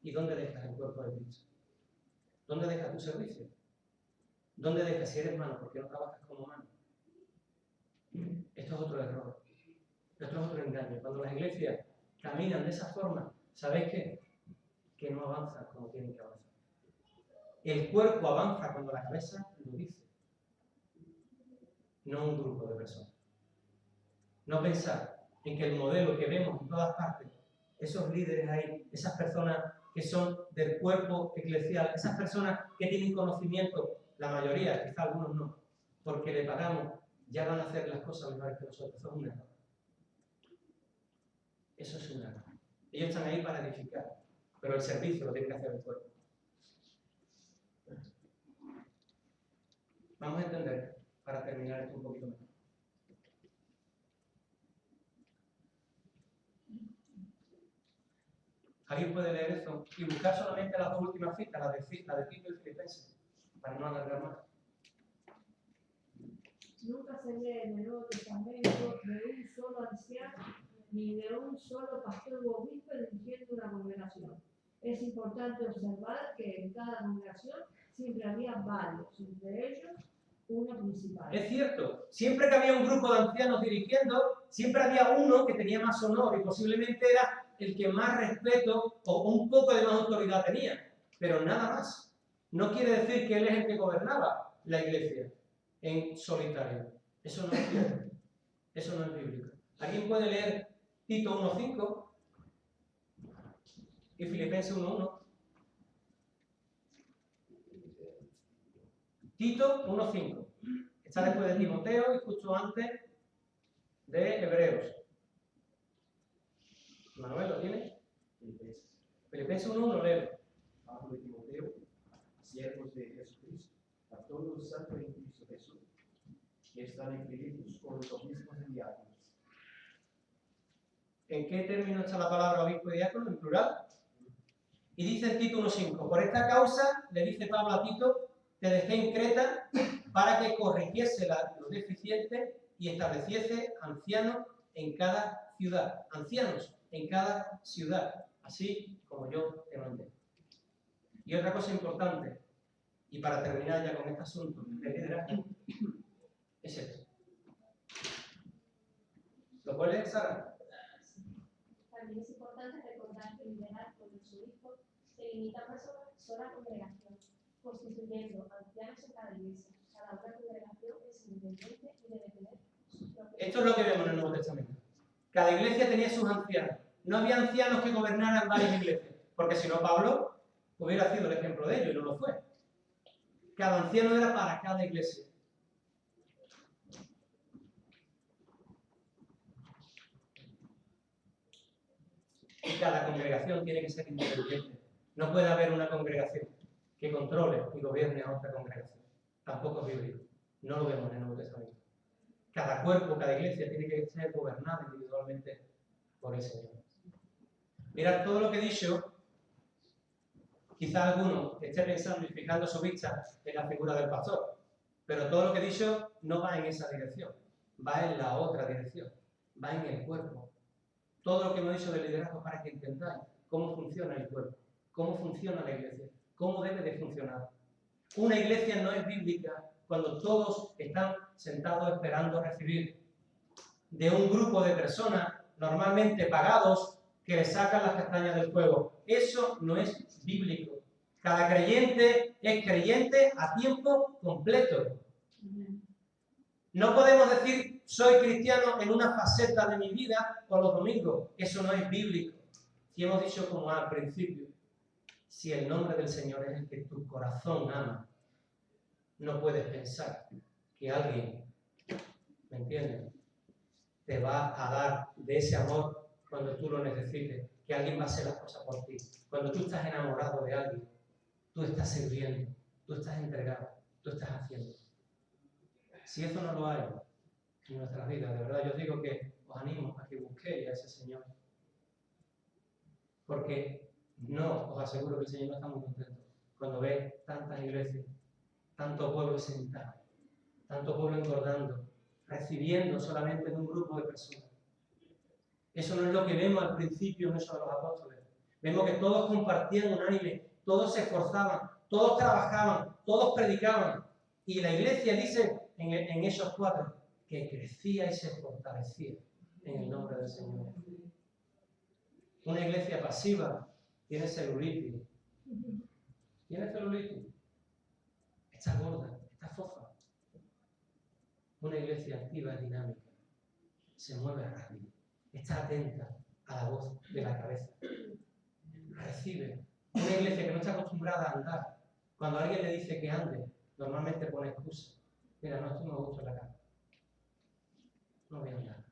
¿Y dónde dejas el cuerpo de Cristo? ¿Dónde dejas tu servicio? ¿Dónde dejas si eres mano? ¿Por qué no trabajas como mano? Esto es otro error. Esto es otro engaño. Cuando las iglesias caminan de esa forma, ¿sabéis qué? Que no avanzan como tienen que avanzar. El cuerpo avanza cuando la cabeza lo dice. No un grupo de personas. No pensar en que el modelo que vemos en todas partes, esos líderes ahí, esas personas que son del cuerpo eclesial, esas personas que tienen conocimiento, la mayoría, quizá algunos no, porque le pagamos, ya van a hacer las cosas mejores que nosotros. Eso es un error. Eso es un error. Ellos están ahí para edificar, pero el servicio lo tiene que hacer el cuerpo. Vamos a entender, para terminar esto un poquito mejor. ¿Alguien puede leer eso y buscar solamente las dos últimas citas, la de Tito y Filipenses, para no alargar más? Nunca se lee en el Nuevo Testamento de un solo anciano ni de un solo pastor u obispo dirigiendo una congregación. Es importante observar que en cada congregación siempre había varios, entre ellos uno principal. Es cierto, siempre que había un grupo de ancianos dirigiendo, siempre había uno que tenía más honor y posiblemente era el que más respeto o un poco de más autoridad tenía, pero nada más. No quiere decir que él es el que gobernaba la iglesia en solitario. Eso no es cierto. Eso no es bíblico. ¿Alguien puede leer Tito 1.5 y Filipenses 1.1? Tito 1.5. Está después de Timoteo y justo antes de Hebreos. Manuel, ¿lo tiene? Filipenses 1.1, leo. Pablo y Timoteo, siervos de Jesucristo, a todos los santos en Cristo Jesús, que están inscritos con los obispos y diáconos. ¿En qué término está la palabra obispo y diácono? En plural. Y dice en Tito 1.5, por esta causa, le dice Pablo a Tito, te dejé en Creta para que corrigiese lo deficiente y estableciese ancianos en cada ciudad. Ancianos en cada ciudad, así como yo te mandé. Y otra cosa importante, y para terminar ya con este asunto de liderazgo, es esto. ¿Lo puedes leer, Sara? También es importante recordar que el liderazgo de su hijo se limita a una sola congregación, constituyendo ancianos en cada iglesia. Cada una congregación es independiente y debe tener sus propios. Esto es lo que vemos en el Nuevo Testamento. Cada iglesia tenía sus ancianos. No había ancianos que gobernaran varias iglesias, porque si no Pablo hubiera sido el ejemplo de ello y no lo fue. Cada anciano era para cada iglesia. Y cada congregación tiene que ser independiente. No puede haber una congregación que controle y gobierne a otra congregación. Tampoco es bíblico. No lo vemos en el Nuevo Testamento. Cada cuerpo, cada iglesia tiene que ser gobernada individualmente por el Señor. Mirad, todo lo que he dicho, quizá alguno esté pensando y fijando su vista en la figura del pastor, pero todo lo que he dicho no va en esa dirección, va en la otra dirección, va en el cuerpo. Todo lo que hemos dicho del liderazgo para que entendáis cómo funciona el cuerpo, cómo funciona la iglesia, cómo debe de funcionar. Una iglesia no es bíblica cuando todos están sentados esperando recibir de un grupo de personas normalmente pagados que le sacan las castañas del fuego. Eso no es bíblico. Cada creyente es creyente a tiempo completo. No podemos decir, soy cristiano en una faceta de mi vida o los domingos. Eso no es bíblico. Si hemos dicho como al principio, si el nombre del Señor es el que tu corazón ama, no puedes pensar que alguien, ¿me entiendes?, te va a dar de ese amor cuando tú lo necesites, que alguien va a hacer las cosas por ti. Cuando tú estás enamorado de alguien, tú estás sirviendo, tú estás entregado, tú estás haciendo. Si eso no lo hay en nuestras vidas, de verdad yo digo que os animo a que busquéis a ese Señor. Porque no, os aseguro que el Señor no está muy contento cuando ve tantas iglesias, tanto pueblo sentado, tanto pueblo engordando, recibiendo solamente de un grupo de personas. Eso no es lo que vemos al principio en eso de los apóstoles. Vemos que todos compartían unánime, todos se esforzaban, todos trabajaban, todos predicaban. Y la iglesia dice en esos 4 que crecía y se fortalecía en el nombre del Señor. Una iglesia pasiva tiene celulitis. ¿Tiene celulitis? Está gorda, está fofa. Una iglesia activa es dinámica, se mueve rápido, está atenta a la voz de la cabeza. Recibe. Una iglesia que no está acostumbrada a andar. Cuando alguien le dice que ande, normalmente pone excusa. Mira, no, esto no me gusta la cara. No voy a andar.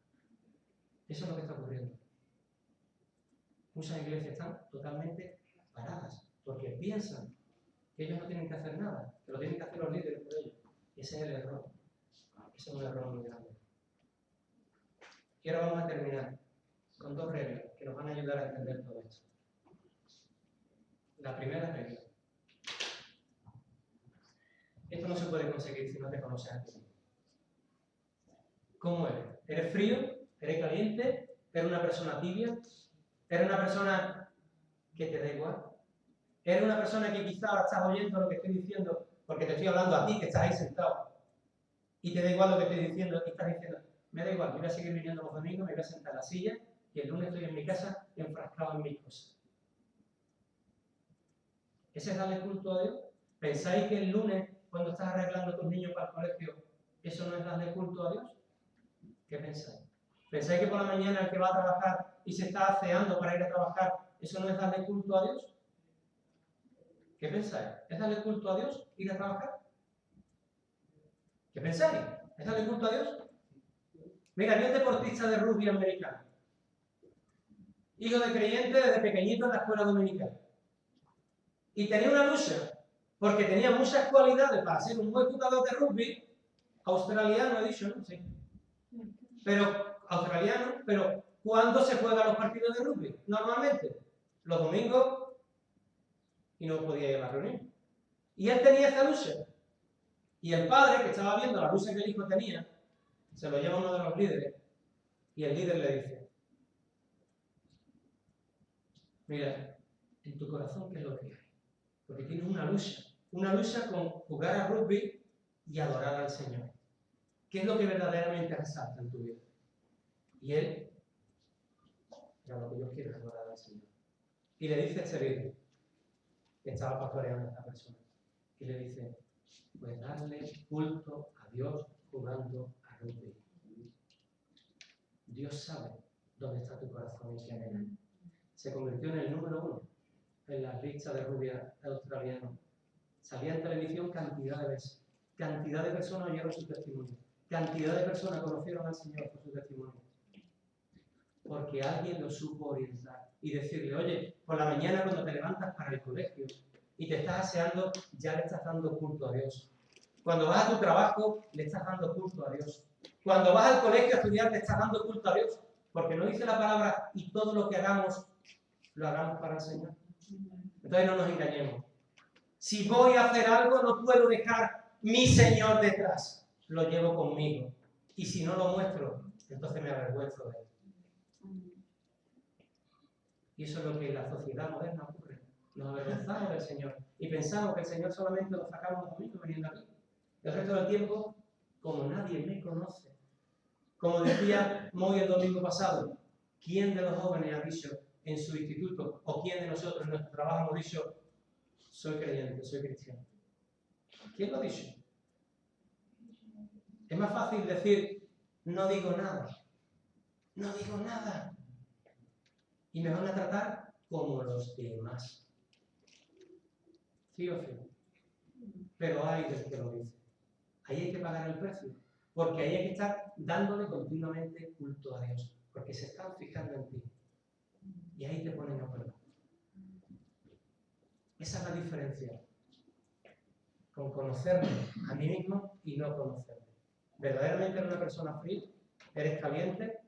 Eso es lo que está ocurriendo. Muchas iglesias están totalmente paradas porque piensan que ellos no tienen que hacer nada, que lo tienen que hacer los líderes por ellos. Y ese es el error. Ese es un error muy grande. Y ahora vamos a terminar con 2 reglas que nos van a ayudar a entender todo esto. La primera regla. Esto no se puede conseguir si no te conoces a ti mismo. ¿Cómo eres? ¿Eres frío? ¿Eres caliente? ¿Eres una persona tibia? ¿Eres una persona que te da igual? ¿Eres una persona que quizá ahora estás oyendo lo que estoy diciendo porque te estoy hablando a ti, que estás ahí sentado? Y te da igual lo que estoy diciendo y estás diciendo, me da igual, voy a seguir viniendo los domingos, me voy a sentar en la silla y el lunes estoy en mi casa enfrascado en mis cosas. ¿Ese es darle culto a Dios? ¿Pensáis que el lunes, cuando estás arreglando a tus niños para el colegio, eso no es darle culto a Dios? ¿Qué pensáis? ¿Pensáis que por la mañana el que va a trabajar y se está aseando para ir a trabajar, eso no es darle culto a Dios? ¿Qué pensáis? ¿Es darle culto a Dios ir a trabajar? ¿Qué pensáis? ¿Es darle culto a Dios? Mira, había un deportista de rugby americano, hijo de creyente desde pequeñito en la escuela dominical. Y tenía una lucha, porque tenía muchas cualidades para ser un buen jugador de rugby, australiano, he dicho, ¿no? Sí. Pero, australiano, pero ¿cuándo se juegan los partidos de rugby? Normalmente, los domingos, y no podía ir a la reunión. Y él tenía esa lucha. Y el padre, que estaba viendo la lucha que el hijo tenía, se lo lleva a uno de los líderes, y el líder le dice, mira, en tu corazón, ¿qué es lo que hay? Porque tienes una lucha con jugar a rugby y adorar al Señor. ¿Qué es lo que verdaderamente resalta en tu vida? Y él, mira, lo que yo quiero es adorar al Señor. Y le dice a este líder, que estaba pastoreando a esta persona, y le dice, pues darle culto a Dios jugando a rugby. Dios sabe dónde está tu corazón y qué anhela. Se convirtió en el número 1 en la lista de rugby australiano. Salía en televisión cantidad de veces. Cantidad de personas oyeron su testimonio. Cantidad de personas conocieron al Señor por su testimonio. Porque alguien lo supo orientar y decirle, oye, por la mañana cuando te levantas para el colegio y te estás aseando, ya le estás dando culto a Dios. Cuando vas a tu trabajo, le estás dando culto a Dios. Cuando vas al colegio a estudiar, le estás dando culto a Dios. Porque no dice la palabra, y todo lo que hagamos, lo hagamos para el Señor. Entonces no nos engañemos. Si voy a hacer algo, no puedo dejar mi Señor detrás. Lo llevo conmigo. Y si no lo muestro, entonces me avergüenzo de él. Y eso es lo que en la sociedad moderna ocurre. Nos avergonzamos del Señor. Y pensamos que el Señor solamente lo sacamos los domingos viniendo aquí. El resto del tiempo, como nadie me conoce. Como decía Moy el domingo pasado, ¿quién de los jóvenes ha dicho en su instituto, o quién de nosotros en nuestro trabajo hemos dicho, soy creyente, soy cristiano. ¿Quién lo ha dicho? Es más fácil decir, no digo nada. No digo nada. Y me van a tratar como los demás. ¿Sí o sí? Pero hay del que lo dice. Ahí hay que pagar el precio. Porque ahí hay que estar dándole continuamente culto a Dios. Porque se están fijando en ti. Y ahí te ponen a prueba. Esa es la diferencia. Con conocerme a mí mismo y no conocerme. ¿Verdaderamente eres una persona fría? ¿Eres caliente?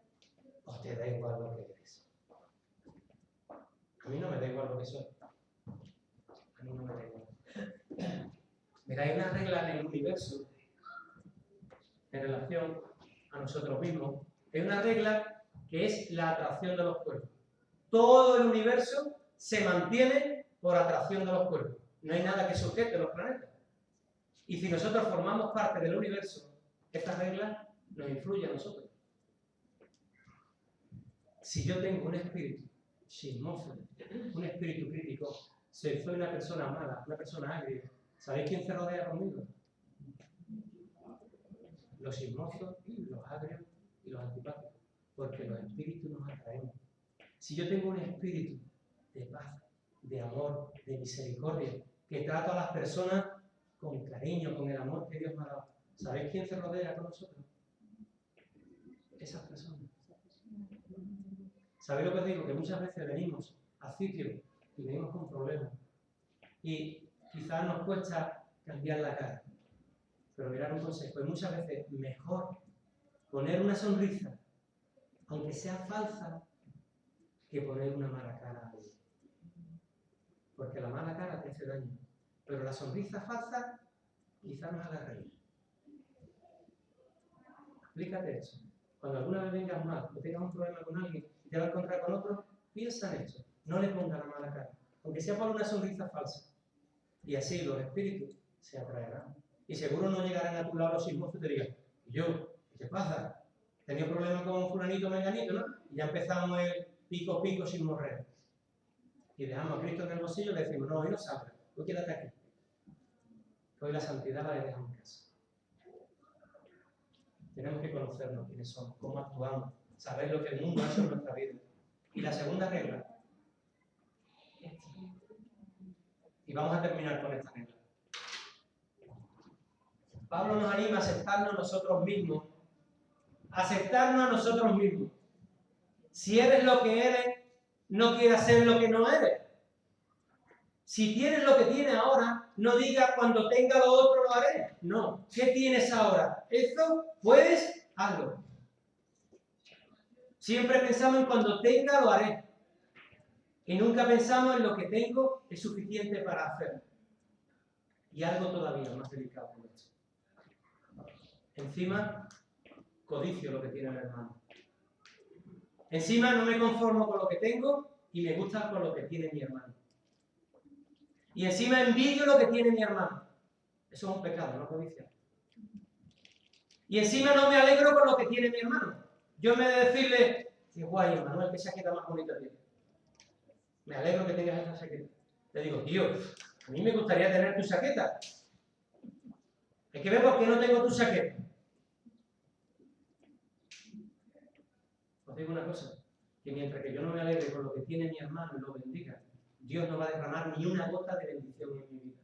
¿O te da igual lo que eres? A mí no me da igual lo que soy. A mí no me da igual. Mira, hay una regla en el universo en relación a nosotros mismos. Hay una regla que es la atracción de los cuerpos. Todo el universo se mantiene por atracción de los cuerpos. No hay nada que sujete los planetas. Y si nosotros formamos parte del universo, esta regla nos influye a nosotros. Si yo tengo un espíritu chismoso, un espíritu crítico, si soy una persona mala, una persona agria, ¿sabéis quién se rodea conmigo? Los chismosos, los agrios y los antipáticos. Porque los espíritus nos atraemos. Si yo tengo un espíritu de paz, de amor, de misericordia, que trato a las personas con cariño, con el amor que Dios me ha dado, ¿sabéis quién se rodea con nosotros? Esas personas. ¿Sabéis lo que os digo? Que muchas veces venimos a sitios y venimos con problemas. Y quizás nos cuesta cambiar la cara. Pero mirad un consejo, es muchas veces mejor poner una sonrisa, aunque sea falsa, que poner una mala cara a alguien. Porque la mala cara te hace daño. Pero la sonrisa falsa quizás nos haga reír. Aplícate eso. Cuando alguna vez vengas mal o tengas un problema con alguien y te vas a encontrar con otro, piensa en esto. No le pongas la mala cara. Aunque sea por una sonrisa falsa. Y así los espíritus se atraerán. Y seguro no llegarán a tu lado los chismosos y te digan, ¿y yo? ¿Qué te pasa? ¿Tenía problemas con fulanito menganito, no? Y ya empezamos el pico sin morrer. Y dejamos a Cristo en el bolsillo y le decimos, no, hoy no salga, hoy quédate aquí. Hoy la santidad la dejamos en casa. Tenemos que conocernos quiénes somos, cómo actuamos, saber lo que el mundo ha hecho en nuestra vida. Y la segunda regla. Y vamos a terminar con esta regla. Pablo nos anima a aceptarnos a nosotros mismos. Aceptarnos a nosotros mismos. Si eres lo que eres, no quieras ser lo que no eres. Si tienes lo que tienes ahora, no digas cuando tenga lo otro lo haré. No. ¿Qué tienes ahora? Eso puedes, hazlo. Siempre pensamos en cuando tenga lo haré. Y nunca pensamos en lo que tengo es suficiente para hacerlo. Y algo todavía más delicado con esto. Encima, codicio lo que tiene el hermano. Encima no me conformo con lo que tengo y me gusta con lo que tiene mi hermano. Y encima envidio lo que tiene mi hermano. Eso es un pecado, no codiciar. Y encima no me alegro con lo que tiene mi hermano. Yo me he de decirle, qué guay, Manuel, qué chaqueta más bonita tiene. Me alegro que tengas esa chaqueta. Le digo, tío, a mí me gustaría tener tu chaqueta. Hay que ver por qué no tengo tu chaqueta. Os digo una cosa, que mientras que yo no me alegre con lo que tiene mi hermano y lo bendiga, Dios no va a derramar ni una gota de bendición en mi vida.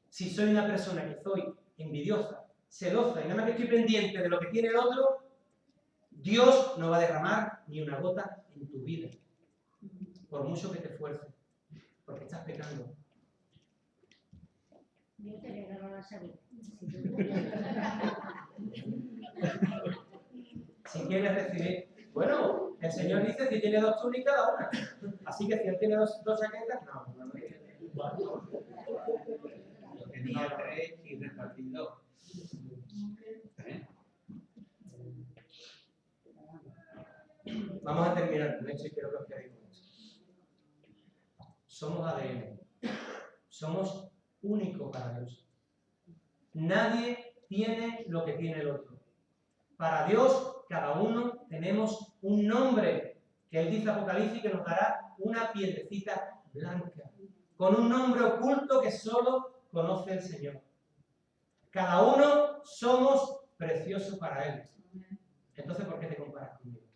Si soy una persona que soy envidiosa, celosa y nada más que estoy pendiente de lo que tiene el otro, Dios no va a derramar ni una gota en tu vida. Por mucho que te esfuerces, porque estás pecando. Yo te regalo la salud. Si quieres recibir, bueno, el Señor dice que tiene 2 túnicas cada una. Así que si él tiene dos chaquetas, no tiene. Yo tenía 3 y repartí 2. Vamos a terminar con esto y quiero que os quedéis con esto. Somos ADN. Somos únicos para Dios. Nadie tiene lo que tiene el otro. Para Dios, cada uno tenemos un nombre que Él dice Apocalipsis que nos dará una piedrecita blanca. con un nombre oculto que solo conoce el Señor. Cada uno somos preciosos para Él. Entonces, ¿por qué te comparas conmigo?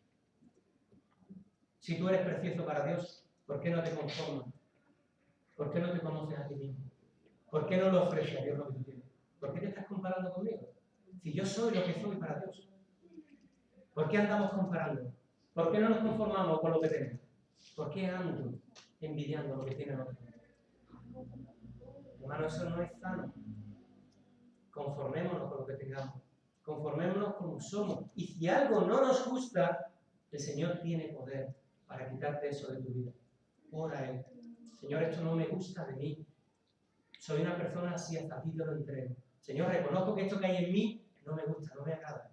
Si tú eres precioso para Dios, ¿por qué no te conformas? ¿Por qué no te conoces a ti mismo? ¿Por qué no lo ofreces a Dios lo que tú tienes? ¿Por qué te estás comparando conmigo? Si yo soy lo que soy para Dios. ¿Por qué andamos comparando? ¿Por qué no nos conformamos con lo que tenemos? ¿Por qué ando envidiando lo que tiene otro? Hermano, eso no es sano. Conformémonos con lo que tengamos. Conformémonos como somos. Y si algo no nos gusta, el Señor tiene poder para quitarte eso de tu vida. Ora a Él. Señor, esto no me gusta de mí. Soy una persona así, hasta aquí te lo entrego. Señor, reconozco que esto que hay en mí no me gusta, no me agrada.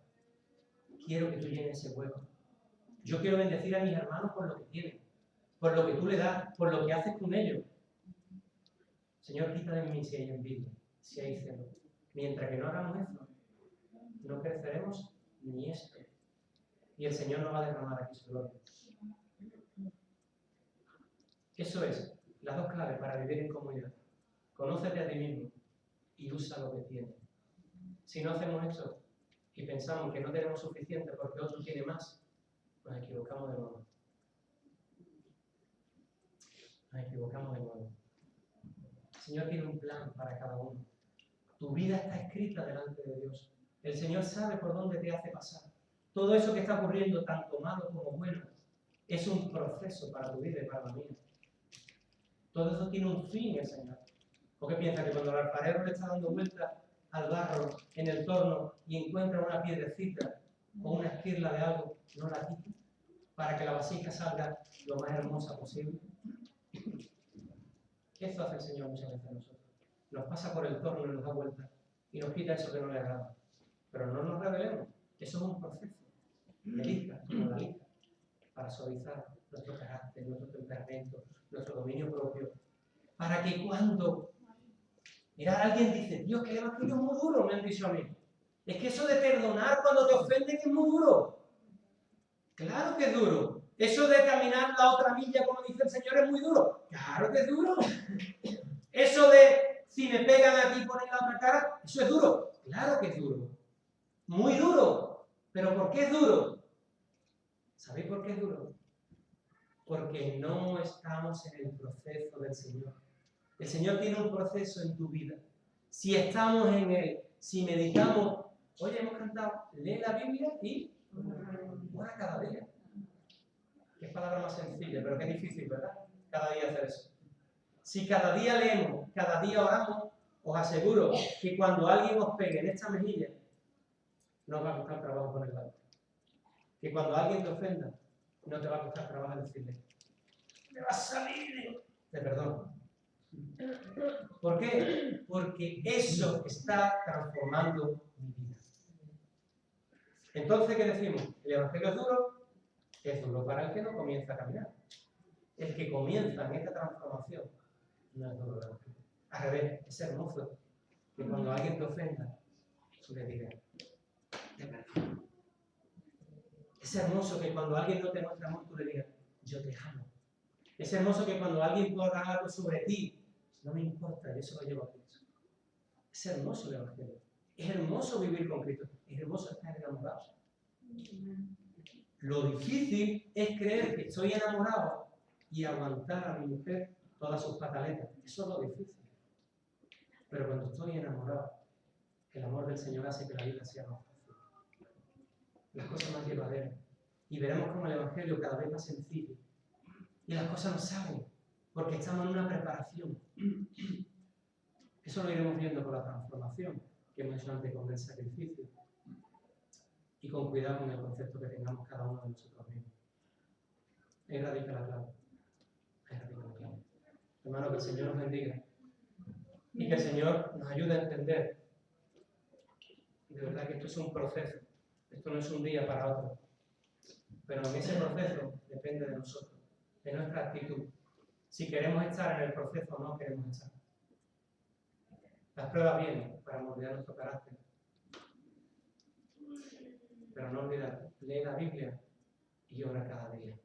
Quiero que tú llenes ese hueco. Yo quiero bendecir a mis hermanos por lo que tienen, por lo que tú le das, por lo que haces con ellos. Señor, quita de mí si hay envidia, si hay celo. Mientras que no hagamos eso, no creceremos ni esto. Y el Señor no va a derramar aquí su gloria. Eso es las dos claves para vivir en comunidad. Conócete a ti mismo y usa lo que tienes. Si no hacemos esto y pensamos que no tenemos suficiente porque otro tiene más, nos equivocamos de nuevo. Nos equivocamos de nuevo. El Señor tiene un plan para cada uno. Tu vida está escrita delante de Dios. El Señor sabe por dónde te hace pasar. Todo eso que está ocurriendo, tanto malo como bueno, es un proceso para tu vida y para la mía. Todo eso tiene un fin, el Señor. ¿O qué piensa? Que cuando el alfarero le está dando vuelta al barro en el torno y encuentra una piedrecita o una esquirla de algo, no la quita para que la vasija salga lo más hermosa posible? Eso hace el Señor muchas veces a nosotros. Nos pasa por el torno y nos da vuelta y nos quita eso que no le agrada. Pero no nos rebelemos. Eso es un proceso de lija, como la lija, para suavizar nuestro carácter, nuestro temperamento, nuestro dominio propio. Para que cuando alguien dice, Dios, que el evangelio es muy duro, me han dicho a mí. Es que eso de perdonar cuando te ofenden es muy duro. Claro que es duro. Eso de caminar la otra milla, como dice el Señor, es muy duro. Claro que es duro. Eso de, si me pegan aquí, ponen la otra cara, eso es duro. Claro que es duro. Muy duro. ¿Pero por qué es duro? ¿Sabéis por qué es duro? Porque no estamos en el proceso del Señor. El Señor tiene un proceso en tu vida. Si estamos en Él, si meditamos, oye, hemos cantado, lee la Biblia y ora cada día. Qué palabra más sencilla, pero qué difícil, ¿verdad? Cada día hacer eso. Si cada día leemos, cada día oramos, os aseguro que cuando alguien os pegue en esta mejilla, no os va a costar trabajo ponerla. Que cuando alguien te ofenda, no te va a costar trabajo decirle, me va a salir de perdón. ¿Por qué? Porque eso está transformando mi vida. Entonces, ¿qué decimos? ¿El evangelio es duro? Es duro para el que no comienza a caminar. El que comienza en esta transformación no es duro el evangelio. Al revés, es hermoso que cuando alguien te ofenda, tú le digas, te perdono. Es hermoso que cuando alguien no te muestra amor, tú le digas, yo te amo. Es hermoso que cuando alguien te haga algo sobre ti, no me importa, yo se lo llevo a Cristo. Es hermoso el evangelio. Es hermoso vivir con Cristo. Es hermoso estar enamorado. Lo difícil es creer que estoy enamorado y aguantar a mi mujer todas sus pataletas. Eso es lo difícil. Pero cuando estoy enamorado, el amor del Señor hace que la vida sea más fácil. Las cosas más llevaderas. Y veremos cómo el evangelio cada vez más sencillo. Y las cosas nos salen porque estamos en una preparación. Eso lo iremos viendo con la transformación que hemos hecho antes con el sacrificio. Y con cuidado con el concepto que tengamos cada uno de nosotros mismos. Ahí radica la clave. Hermano, que el Señor nos bendiga. Y que el Señor nos ayude a entender. De verdad que esto es un proceso. Esto no es un día para otro. Pero en ese proceso depende de nosotros, de nuestra actitud. Si queremos estar en el proceso o no queremos estar. Las pruebas vienen para moldear nuestro carácter. Pero no olvidar, lee la Biblia y ora cada día.